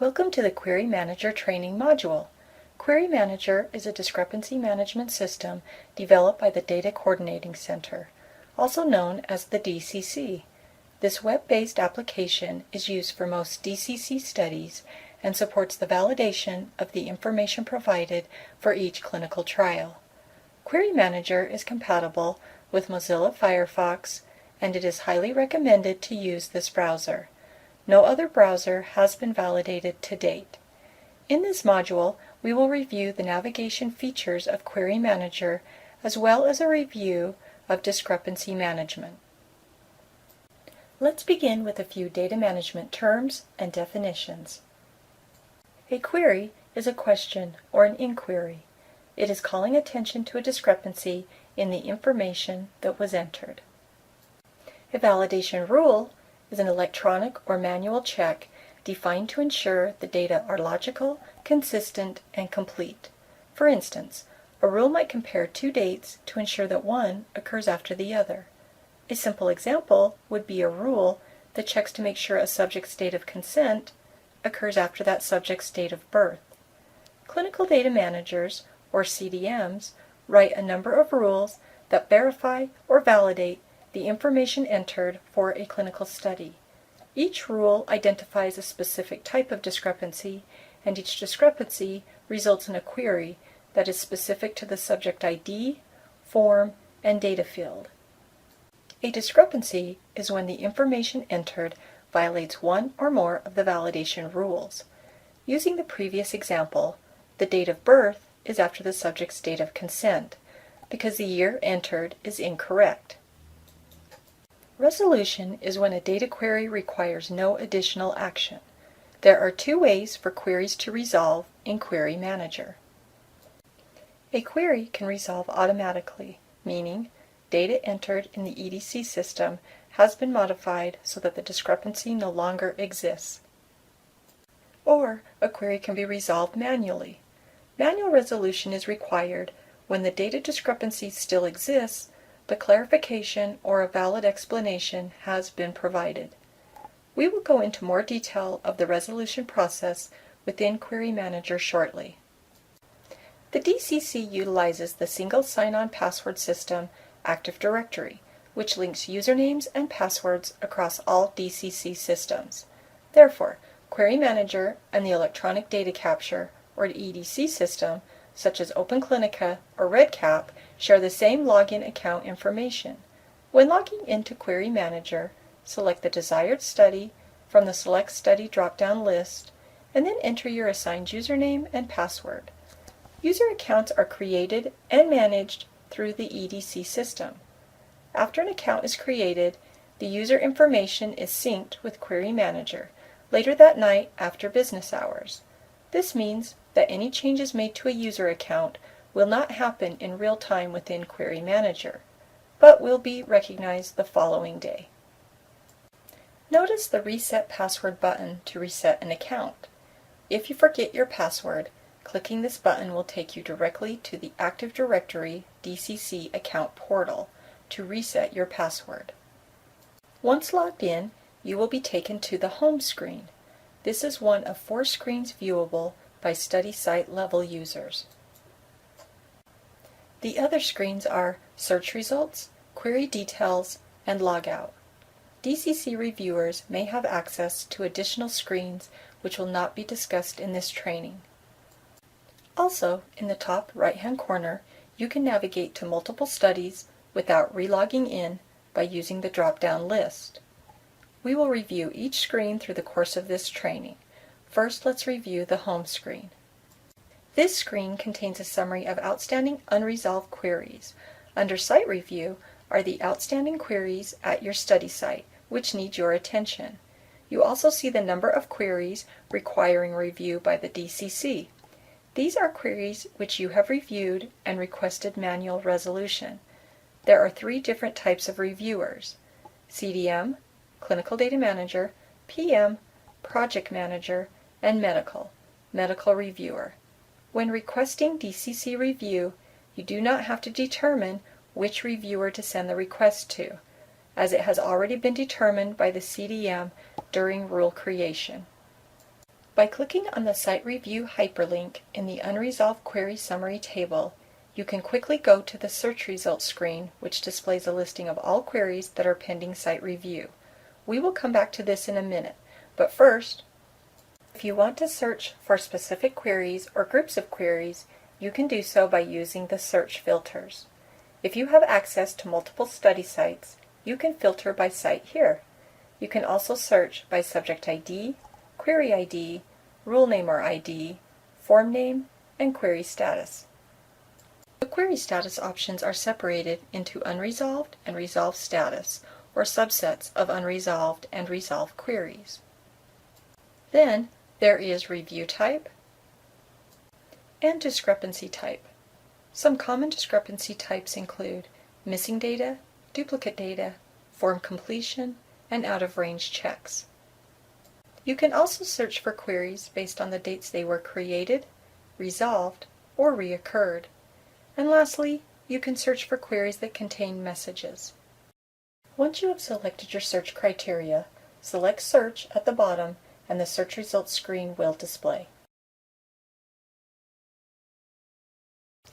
Welcome to the Query Manager training module. Query Manager is a discrepancy management system developed by the Data Coordinating Center, also known as the DCC. This web-based application is used for most DCC studies and supports the validation of the information provided for each clinical trial. Query Manager is compatible with Mozilla Firefox, and it is highly recommended to use this browser. No other browser has been validated to date. In this module, we will review the navigation features of Query Manager as well as a review of discrepancy management. Let's begin with a few data management terms and definitions. A query is a question or an inquiry. It is calling attention to a discrepancy in the information that was entered. A validation rule is an electronic or manual check defined to ensure the data are logical, consistent, and complete. For instance, a rule might compare two dates to ensure that one occurs after the other. A simple example would be a rule that checks to make sure a subject's date of consent occurs after that subject's date of birth. Clinical data managers, or CDMs, write a number of rules that verify or validate the information entered for a clinical study. Each rule identifies a specific type of discrepancy, and each discrepancy results in a query that is specific to the subject ID, form, and data field. A discrepancy is when the information entered violates one or more of the validation rules. Using the previous example, the date of birth is after the subject's date of consent, because the year entered is incorrect. Resolution is when a data query requires no additional action. There are two ways for queries to resolve in Query Manager. A query can resolve automatically, meaning data entered in the EDC system has been modified so that the discrepancy no longer exists. Or a query can be resolved manually. Manual resolution is required when the data discrepancy still exists, but clarification or a valid explanation has been provided. We will go into more detail of the resolution process within Query Manager shortly. The DCC utilizes the single sign-on password system Active Directory, which links usernames and passwords across all DCC systems. Therefore, Query Manager and the Electronic Data Capture, or EDC system, such as OpenClinica or REDCap, share the same login account information. When logging into Query Manager, select the desired study from the Select Study drop-down list, and then enter your assigned username and password. User accounts are created and managed through the EDC system. After an account is created, the user information is synced with Query Manager later that night after business hours. This means that any changes made to a user account will not happen in real time within Query Manager, but will be recognized the following day. Notice the Reset Password button to reset an account. If you forget your password, clicking this button will take you directly to the Active Directory DCC account portal to reset your password. Once logged in, you will be taken to the Home screen. This is one of 4 screens viewable by study site level users. The other screens are Search Results, Query Details, and Logout. DCC reviewers may have access to additional screens which will not be discussed in this training. Also, in the top right-hand corner, you can navigate to multiple studies without relogging in by using the drop-down list. We will review each screen through the course of this training. First, let's review the Home screen. This screen contains a summary of outstanding unresolved queries. Under Site Review are the outstanding queries at your study site, which need your attention. You also see the number of queries requiring review by the DCC. These are queries which you have reviewed and requested manual resolution. There are 3 different types of reviewers: CDM, Clinical Data Manager, PM, Project Manager, and Medical Reviewer. When requesting DCC review, you do not have to determine which reviewer to send the request to, as it has already been determined by the CDM during rule creation. By clicking on the Site Review hyperlink in the Unresolved Query Summary table, you can quickly go to the search results screen, which displays a listing of all queries that are pending site review. We will come back to this in a minute, but first, if you want to search for specific queries or groups of queries, you can do so by using the search filters. If you have access to multiple study sites, you can filter by site here. You can also search by subject ID, query ID, rule name or ID, form name, and query status. The query status options are separated into unresolved and resolved status, or subsets of unresolved and resolved queries. Then there is review type and discrepancy type. Some common discrepancy types include missing data, duplicate data, form completion, and out-of-range checks. You can also search for queries based on the dates they were created, resolved, or reoccurred. And lastly, you can search for queries that contain messages. Once you have selected your search criteria, select Search at the bottom and the search results screen will display.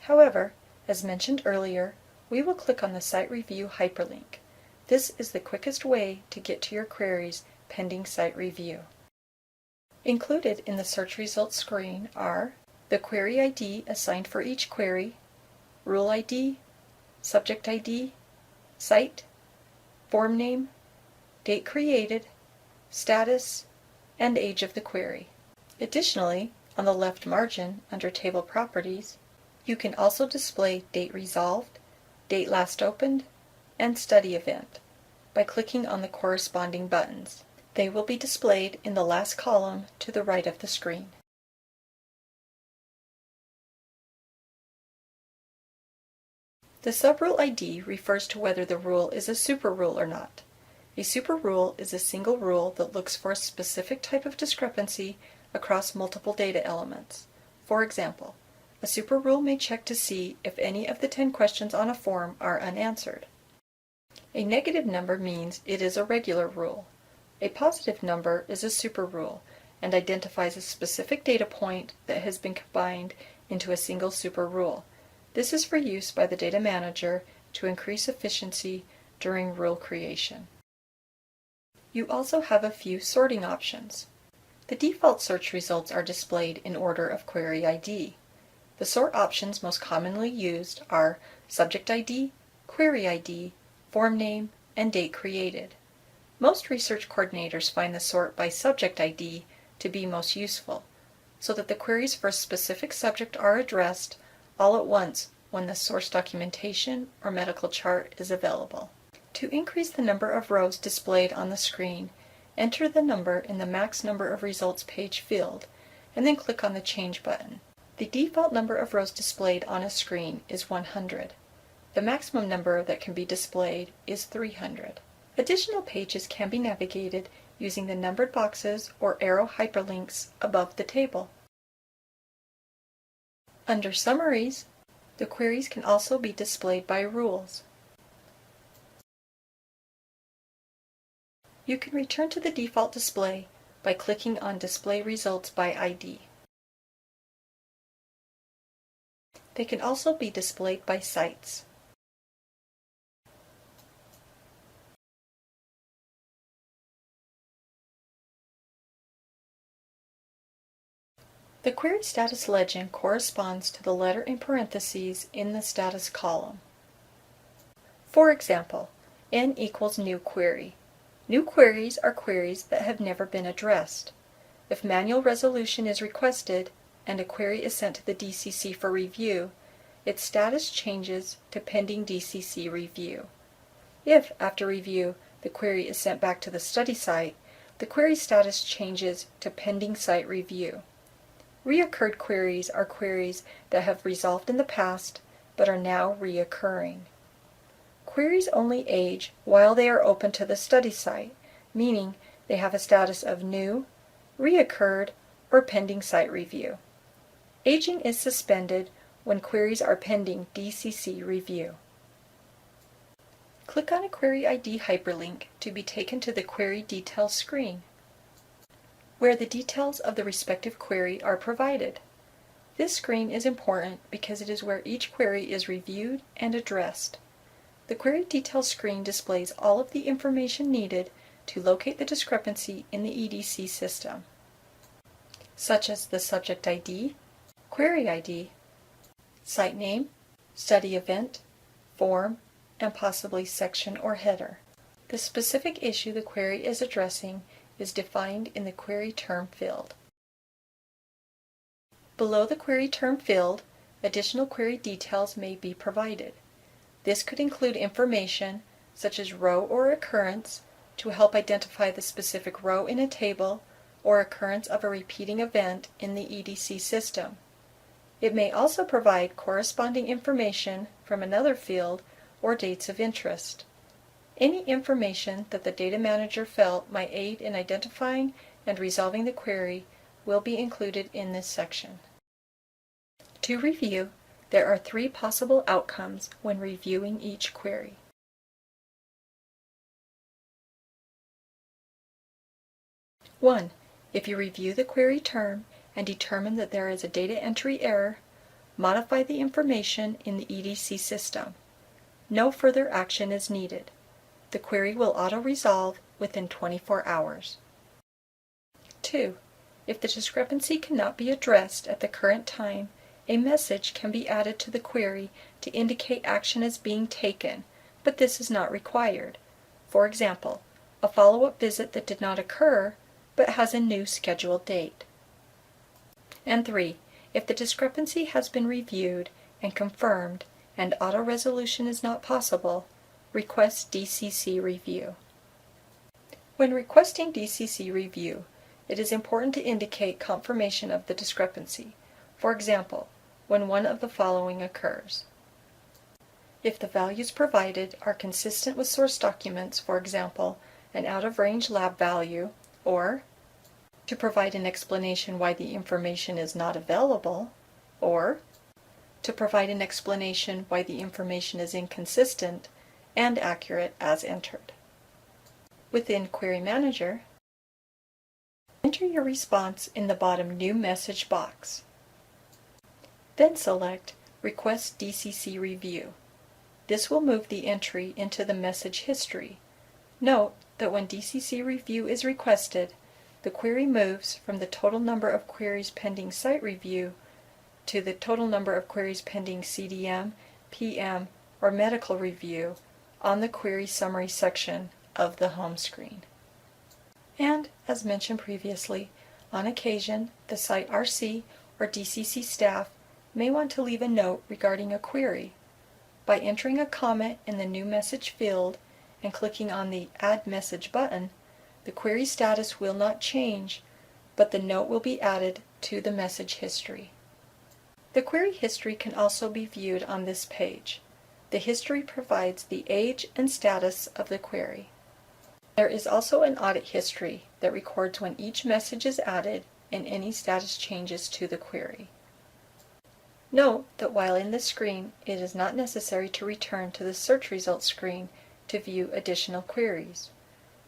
However, as mentioned earlier, we will click on the Site Review hyperlink. This is the quickest way to get to your queries pending site review. Included in the search results screen are the query ID assigned for each query, rule ID, subject ID, site, form name, date created, status, and age of the query. Additionally, on the left margin under Table Properties, you can also display date resolved, date last opened, and study event by clicking on the corresponding buttons. They will be displayed in the last column to the right of the screen. The subrule ID refers to whether the rule is a superrule or not. A superrule is a single rule that looks for a specific type of discrepancy across multiple data elements. For example, a superrule may check to see if any of the 10 questions on a form are unanswered. A negative number means it is a regular rule. A positive number is a superrule and identifies a specific data point that has been combined into a single superrule. This is for use by the data manager to increase efficiency during rule creation. You also have a few sorting options. The default search results are displayed in order of query ID. The sort options most commonly used are subject ID, query ID, form name, and date created. Most research coordinators find the sort by subject ID to be most useful, so that the queries for a specific subject are addressed all at once when the source documentation or medical chart is available. To increase the number of rows displayed on the screen, enter the number in the Max Number of Results page field, and then click on the Change button. The default number of rows displayed on a screen is 100. The maximum number that can be displayed is 300. Additional pages can be navigated using the numbered boxes or arrow hyperlinks above the table. Under Summaries, the queries can also be displayed by rules. You can return to the default display by clicking on Display Results by ID. They can also be displayed by sites. The query status legend corresponds to the letter in parentheses in the status column. For example, N equals new query. New queries are queries that have never been addressed. If manual resolution is requested and a query is sent to the DCC for review, its status changes to pending DCC review. If, after review, the query is sent back to the study site, the query status changes to pending site review. Reoccurred queries are queries that have resolved in the past but are now reoccurring. Queries only age while they are open to the study site, meaning they have a status of new, reoccurred, or pending site review. Aging is suspended when queries are pending DCC review. Click on a Query ID hyperlink to be taken to the Query Details screen. where the details of the respective query are provided. This screen is important because it is where each query is reviewed and addressed. The Query Details screen displays all of the information needed to locate the discrepancy in the EDC system, such as the subject ID, query ID, site name, study event, form, and possibly section or header. The specific issue the query is addressing is defined in the query term field. Below the query term field, additional query details may be provided. This could include information such as row or occurrence to help identify the specific row in a table or occurrence of a repeating event in the EDC system. It may also provide corresponding information from another field or dates of interest. Any information that the data manager felt might aid in identifying and resolving the query will be included in this section. To review, there are 3 possible outcomes when reviewing each query. One, if you review the query term and determine that there is a data entry error, modify the information in the EDC system. No further action is needed. The query will auto-resolve within 24 hours. 2, if the discrepancy cannot be addressed at the current time, a message can be added to the query to indicate action is being taken, but this is not required. For example, a follow-up visit that did not occur but has a new scheduled date. And 3, if the discrepancy has been reviewed and confirmed and auto-resolution is not possible, request DCC review. When requesting DCC review, it is important to indicate confirmation of the discrepancy. For example, when one of the following occurs. If the values provided are consistent with source documents, for example, an out-of-range lab value, or to provide an explanation why the information is not available, or to provide an explanation why the information is inconsistent and accurate as entered. Within Query Manager, enter your response in the bottom New Message box. Then select Request DCC Review. This will move the entry into the message history. Note that when DCC review is requested, the query moves from the total number of queries pending site review to the total number of queries pending CDM, PM, or medical review on the query summary section of the home screen. And, as mentioned previously, on occasion, the site RC or DCC staff may want to leave a note regarding a query. By entering a comment in the New Message field and clicking on the Add Message button, the query status will not change, but the note will be added to the message history. The query history can also be viewed on this page. The history provides the age and status of the query. There is also an audit history that records when each message is added and any status changes to the query. Note that while in this screen, it is not necessary to return to the search results screen to view additional queries.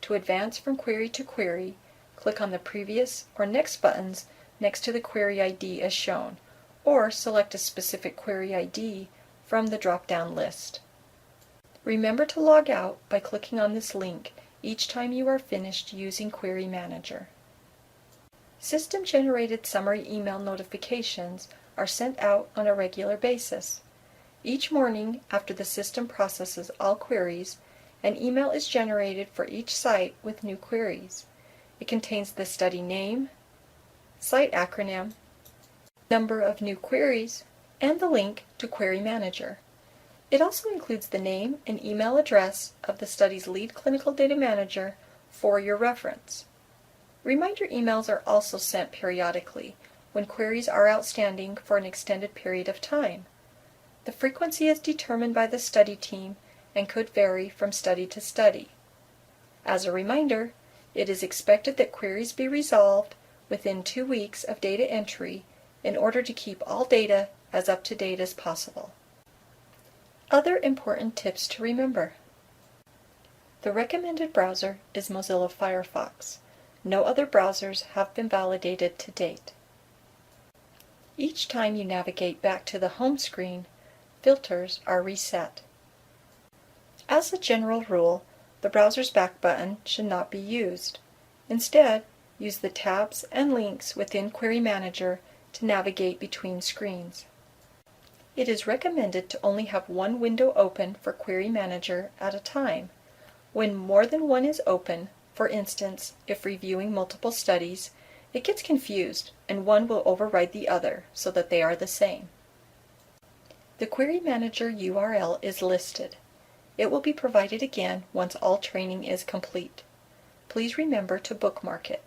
To advance from query to query, click on the Previous or Next buttons next to the query ID as shown, or select a specific query ID from the drop-down list. Remember to log out by clicking on this link each time you are finished using Query Manager. System-generated summary email notifications are sent out on a regular basis. Each morning, after the system processes all queries, an email is generated for each site with new queries. It contains the study name, site acronym, number of new queries, and the link to Query Manager. It also includes the name and email address of the study's lead clinical data manager for your reference. Reminder emails are also sent periodically when queries are outstanding for an extended period of time. The frequency is determined by the study team and could vary from study to study. As a reminder, it is expected that queries be resolved within 2 weeks of data entry in order to keep all data as up to date as possible. Other important tips to remember. The recommended browser is Mozilla Firefox. No other browsers have been validated to date. Each time you navigate back to the home screen, filters are reset. As a general rule, the browser's back button should not be used. Instead, use the tabs and links within Query Manager to navigate between screens. It is recommended to only have one window open for Query Manager at a time. When more than one is open, for instance, if reviewing multiple studies, it gets confused and one will override the other so that they are the same. The Query Manager URL is listed. It will be provided again once all training is complete. Please remember to bookmark it.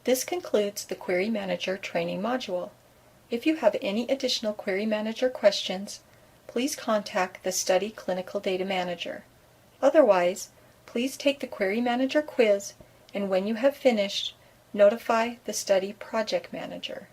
This concludes the Query Manager training module. If you have any additional Query Manager questions, please contact the Study Clinical Data Manager. Otherwise, please take the Query Manager quiz, and when you have finished, notify the Study Project Manager.